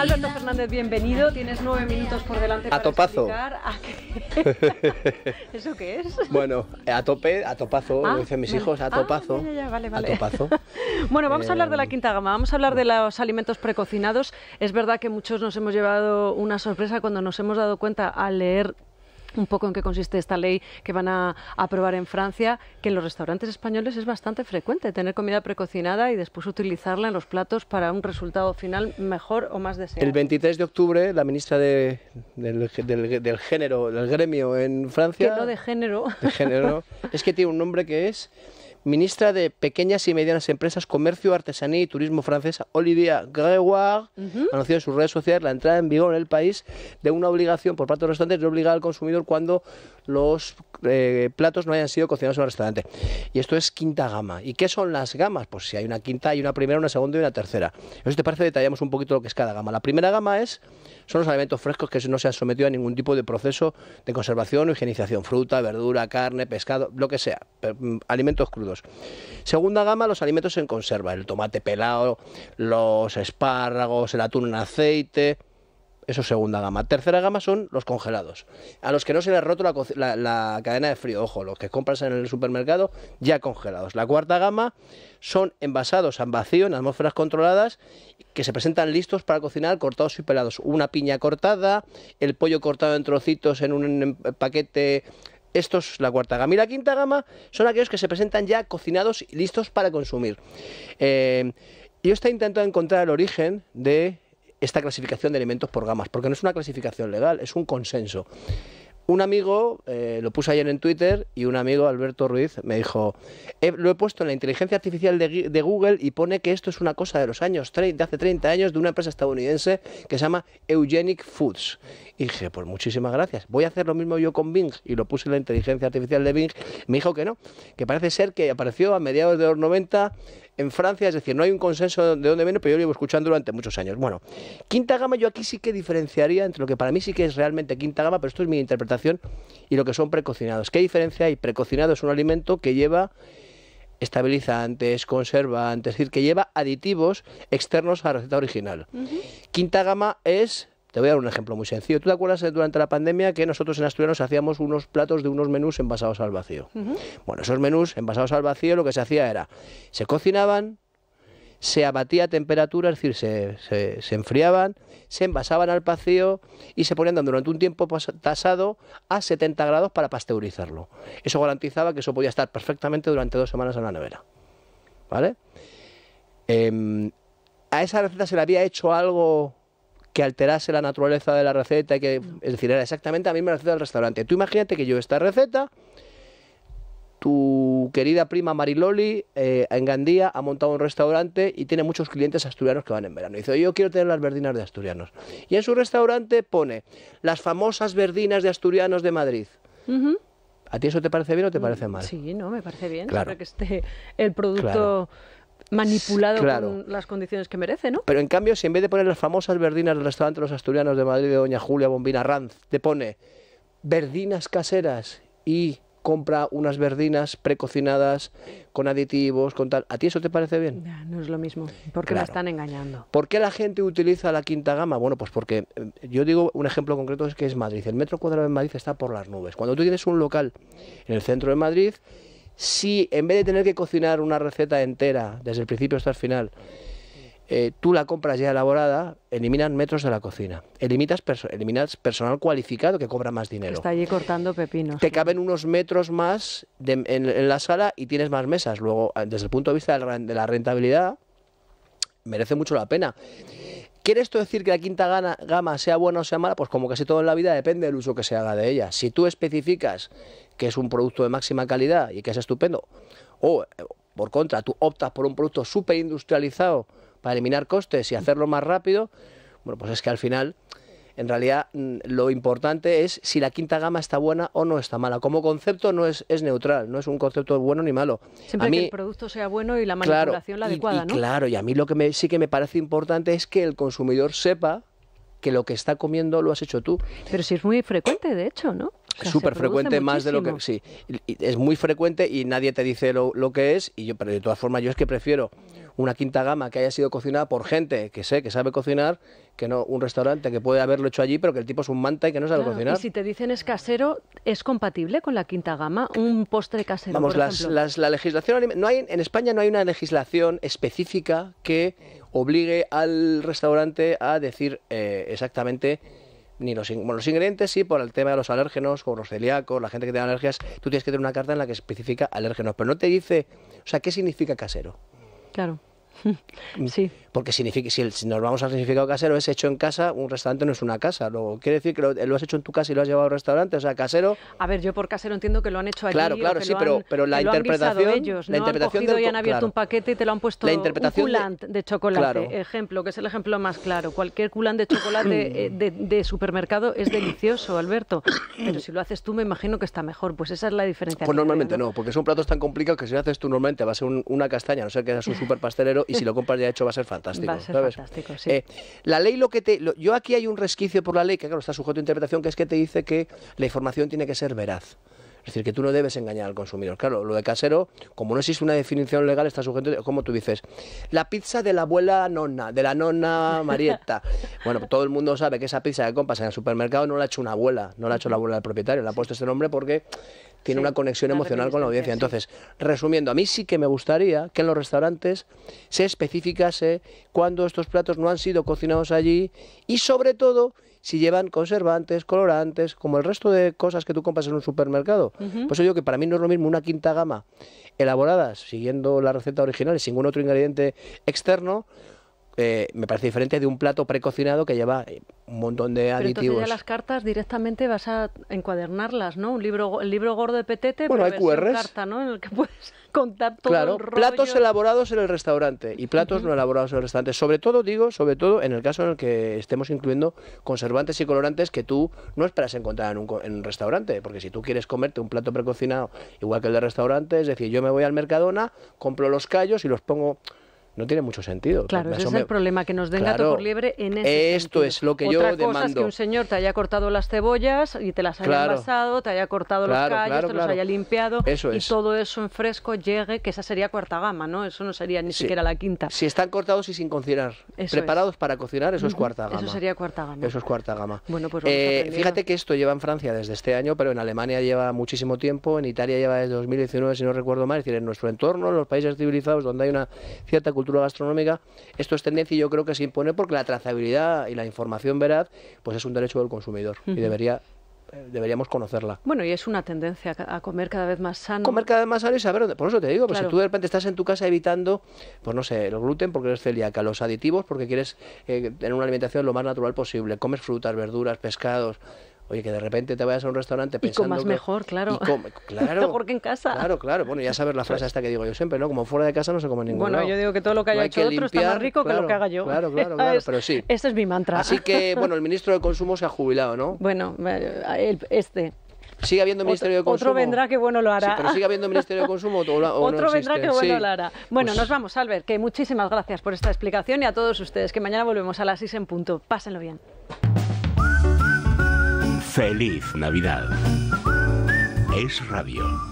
Alberto Fernández, bienvenido. Tienes 9 minutos por delante para topazo. explicar a qué... ¿Eso qué es? Bueno, a topazo, dicen mis hijos, a topazo. Vale. A topazo. Bueno, vamos a hablar de la quinta gama, vamos a hablar de los alimentos precocinados. Es verdad que muchos nos hemos llevado una sorpresa cuando nos hemos dado cuenta al leer un poco en qué consiste esta ley que van a aprobar en Francia, que en los restaurantes españoles es bastante frecuente tener comida precocinada y después utilizarla en los platos para un resultado final mejor o más deseado. El 23 de octubre, la ministra del género, del gremio en Francia... Que no de género. De género, es que tiene un nombre que es... Ministra de Pequeñas y Medianas Empresas, Comercio, Artesanía y Turismo francesa, Olivia Grégoire, anunció en sus redes sociales la entrada en vigor en el país de una obligación por parte de los restaurantes de obligar al consumidor cuando los platos no hayan sido cocinados en el restaurante. Y esto es quinta gama. ¿Y qué son las gamas? Pues si hay una quinta, hay una primera, una segunda y una tercera. Si te parece, detallamos un poquito lo que es cada gama. La primera gama son los alimentos frescos que no se han sometido a ningún tipo de proceso de conservación o higienización. Fruta, verdura, carne, pescado, lo que sea. Alimentos crudos. Segunda gama, los alimentos en conserva. El tomate pelado, los espárragos, el atún en aceite... Eso es segunda gama. Tercera gama son los congelados, a los que no se les ha roto la cadena de frío. Ojo, los que compras en el supermercado ya congelados. La cuarta gama son envasados en vacío, en atmósferas controladas, que se presentan listos para cocinar, cortados y pelados. Una piña cortada, el pollo cortado en trocitos en un paquete... Esto es la cuarta gama. Y la quinta gama son aquellos que se presentan ya cocinados y listos para consumir. Yo estoy intentando encontrar el origen de esta clasificación de alimentos por gamas, porque no es una clasificación legal, es un consenso. Un amigo, lo puse ayer en Twitter, y un amigo, Alberto Ruiz, me dijo, lo he puesto en la inteligencia artificial de Google y pone que esto es una cosa de los años 30, de hace 30 años, de una empresa estadounidense que se llama Eugenic Foods. Y dije, pues muchísimas gracias, voy a hacer lo mismo yo con Bing, y lo puse en la inteligencia artificial de Bing. Me dijo que no, que parece ser que apareció a mediados de los 90 en Francia, es decir, no hay un consenso de dónde viene, pero yo lo llevo escuchando durante muchos años. Bueno, quinta gama yo aquí sí que diferenciaría entre lo que para mí sí que es realmente quinta gama, pero esto es mi interpretación, y lo que son precocinados. ¿Qué diferencia hay? Precocinado es un alimento que lleva estabilizantes, conservantes, es decir, que lleva aditivos externos a la receta original. Quinta gama es... Te voy a dar un ejemplo muy sencillo. ¿Tú te acuerdas durante la pandemia que nosotros en Asturianos hacíamos unos platos de unos menús envasados al vacío? Bueno, esos menús envasados al vacío lo que se hacía era, se cocinaban, se abatía a temperatura, es decir, se enfriaban, se envasaban al vacío y se ponían durante un tiempo tasado a 70 grados para pasteurizarlo. Eso garantizaba que eso podía estar perfectamente durante 2 semanas en la nevera. ¿Vale? A esa receta se le había hecho algo que alterase la naturaleza de la receta, es decir, era exactamente la misma receta del restaurante. Tú imagínate que yo esta receta, tu querida prima Mariloli en Gandía ha montado un restaurante y tiene muchos clientes asturianos que van en verano. Y dice, yo quiero tener las verdinas de asturianos. Y en su restaurante pone las famosas verdinas de asturianos de Madrid. ¿A ti eso te parece bien o te parece mal? Sí, no, me parece bien. Claro. Siempre que esté el producto... manipulado con las condiciones que merece, ¿no? Pero en cambio, si en vez de poner las famosas verdinas del restaurante Los Asturianos de Madrid de Doña Julia Bombina Ranz, te pone verdinas caseras y compra unas verdinas precocinadas con aditivos, con tal, ¿a ti eso te parece bien? Ya, no es lo mismo, porque me están engañando. ¿Por qué la gente utiliza la quinta gama? Bueno, pues porque, yo digo un ejemplo concreto, es que es Madrid. El metro cuadrado en Madrid está por las nubes. Cuando tú tienes un local en el centro de Madrid, si en vez de tener que cocinar una receta entera desde el principio hasta el final, tú la compras ya elaborada, eliminan metros de la cocina, eliminas personal cualificado que cobra más dinero. Está allí cortando pepinos. Te caben unos metros más en la sala y tienes más mesas. Luego, desde el punto de vista de la rentabilidad, merece mucho la pena. ¿Quiere esto decir que la quinta gama sea buena o sea mala? Pues como casi todo en la vida depende del uso que se haga de ella. Si tú especificas que es un producto de máxima calidad y que es estupendo, o por contra tú optas por un producto súper industrializado para eliminar costes y hacerlo más rápido, bueno, pues es que al final, en realidad, lo importante es si la quinta gama está buena o no está mala. Como concepto no es neutral, no es un concepto bueno ni malo. Siempre que el producto sea bueno y la manipulación la adecuada, ¿no? Claro, y a mí lo que sí que me parece importante es que el consumidor sepa que lo que está comiendo lo has hecho tú. Pero sí es muy frecuente, de hecho, ¿no? Es súper frecuente, más de lo que... Sí, es muy frecuente y nadie te dice lo que es, pero de todas formas yo es que prefiero una quinta gama que haya sido cocinada por gente que sé que sabe cocinar, que no un restaurante que puede haberlo hecho allí, pero que el tipo es un manta y que no sabe cocinar. Y si te dicen es casero, ¿es compatible con la quinta gama? Un postre casero, Vamos, por ejemplo. la legislación, en España no hay una legislación específica que obligue al restaurante a decir exactamente ni los ingredientes, sí, por el tema de los alérgenos, o los celíacos, la gente que tiene alergias, tú tienes que tener una carta en la que especifica alérgenos, pero no te dice, o sea, ¿qué significa casero? Claro. Sí. Porque significa, si nos vamos al significado casero, es hecho en casa, un restaurante no es una casa. Quiere decir que lo has hecho en tu casa y lo has llevado al restaurante, o sea, casero. A ver, yo por casero entiendo que lo han hecho allí. Claro, sí, pero la interpretación. Ellos, la interpretación han cogido y han abierto un paquete y te lo han puesto un coulant de chocolate. Claro. Ejemplo, que es el ejemplo más claro. Cualquier coulant de chocolate de supermercado es delicioso, Alberto. Pero si lo haces tú, me imagino que está mejor. Pues esa es la diferencia. Pues normalmente no, porque son platos tan complicados que si lo haces tú normalmente va a ser una castaña, a no ser que seas un super pastelero, y si lo compras ya hecho va a ser fantástico. Va a ser ¿sabes? Fantástico, sí. La ley yo aquí hay un resquicio por la ley que claro está sujeto a interpretación, que es que te dice que la información tiene que ser veraz. Es decir, que tú no debes engañar al consumidor. Claro, lo de casero, como no existe una definición legal, está sujeto, como tú dices, la pizza de la abuela nonna, de la nonna Marietta. Bueno, todo el mundo sabe que esa pizza que compras en el supermercado no la ha hecho una abuela, no la ha hecho la abuela del propietario, le ha puesto este nombre porque tiene una conexión emocional con la audiencia. Entonces, resumiendo, a mí sí que me gustaría que en los restaurantes se especificase cuando estos platos no han sido cocinados allí y, sobre todo, si llevan conservantes, colorantes, como el resto de cosas que tú compras en un supermercado. Pues yo digo que para mí no es lo mismo una quinta gama elaboradas siguiendo la receta original y sin ningún otro ingrediente externo. Me parece diferente de un plato precocinado que lleva un montón de aditivos. Pero entonces ya las cartas directamente vas a encuadernarlas, ¿no? El libro gordo de Petete, bueno, pero hay QRs. Carta, ¿no? En el que puedes contar todo claro, el rollo. Platos elaborados en el restaurante y platos no elaborados en el restaurante. Sobre todo en el caso en el que estemos incluyendo conservantes y colorantes que tú no esperas encontrar en un restaurante, porque si tú quieres comerte un plato precocinado igual que el de restaurante, es decir, yo me voy al Mercadona, compro los callos y los pongo. No tiene mucho sentido. Claro, ese es el problema, que nos den gato por liebre en ese Esto sentido. es lo que Otra yo cosa demando. Es que un señor te haya cortado las cebollas y te las haya envasado, te haya cortado los callos, te los haya limpiado y todo eso en fresco llegue, que esa sería cuarta gama, ¿no? Eso no sería ni siquiera la quinta. Si están cortados y sin cocinar, preparados para cocinar, eso es cuarta gama. Eso sería cuarta gama. Eso es cuarta gama. Bueno, pues vamos fíjate que esto lleva en Francia desde este año, pero en Alemania lleva muchísimo tiempo, en Italia lleva desde 2019, si no recuerdo mal, es decir, en nuestro entorno, en los países civilizados donde hay una cierta cultura gastronómica, esto es tendencia y yo creo que se impone porque la trazabilidad y la información veraz pues es un derecho del consumidor y deberíamos conocerla. Bueno, y es una tendencia a comer cada vez más sano. Comer cada vez más sano y saber dónde. Por eso te digo, pues claro. Si tú de repente estás en tu casa evitando, pues no sé, el gluten porque eres celíaca, los aditivos porque quieres tener una alimentación lo más natural posible, comes frutas, verduras, pescados. Oye, que de repente te vayas a un restaurante pensando... Y comas mejor, claro. Claro. Mejor que en casa. Claro. Bueno, ya sabes la frase esta que digo yo siempre, ¿no? Como fuera de casa no se come en ningún lado. Bueno, yo digo que todo lo que haya hecho otro está más rico que lo que haga yo. Claro, pero sí. Ese es mi mantra. Así que, bueno, el ministro de Consumo se ha jubilado, ¿no? Bueno, ¿Sigue habiendo Ministerio de Consumo? Otro vendrá que bueno lo hará. Sí, pero ¿sigue habiendo Ministerio de Consumo o Otro no vendrá que bueno lo hará. Bueno, pues... nos vamos, Albert, que muchísimas gracias por esta explicación y a todos ustedes, que mañana volvemos a las 6 en punto. Pásenlo bien. Feliz Navidad. Es Radio.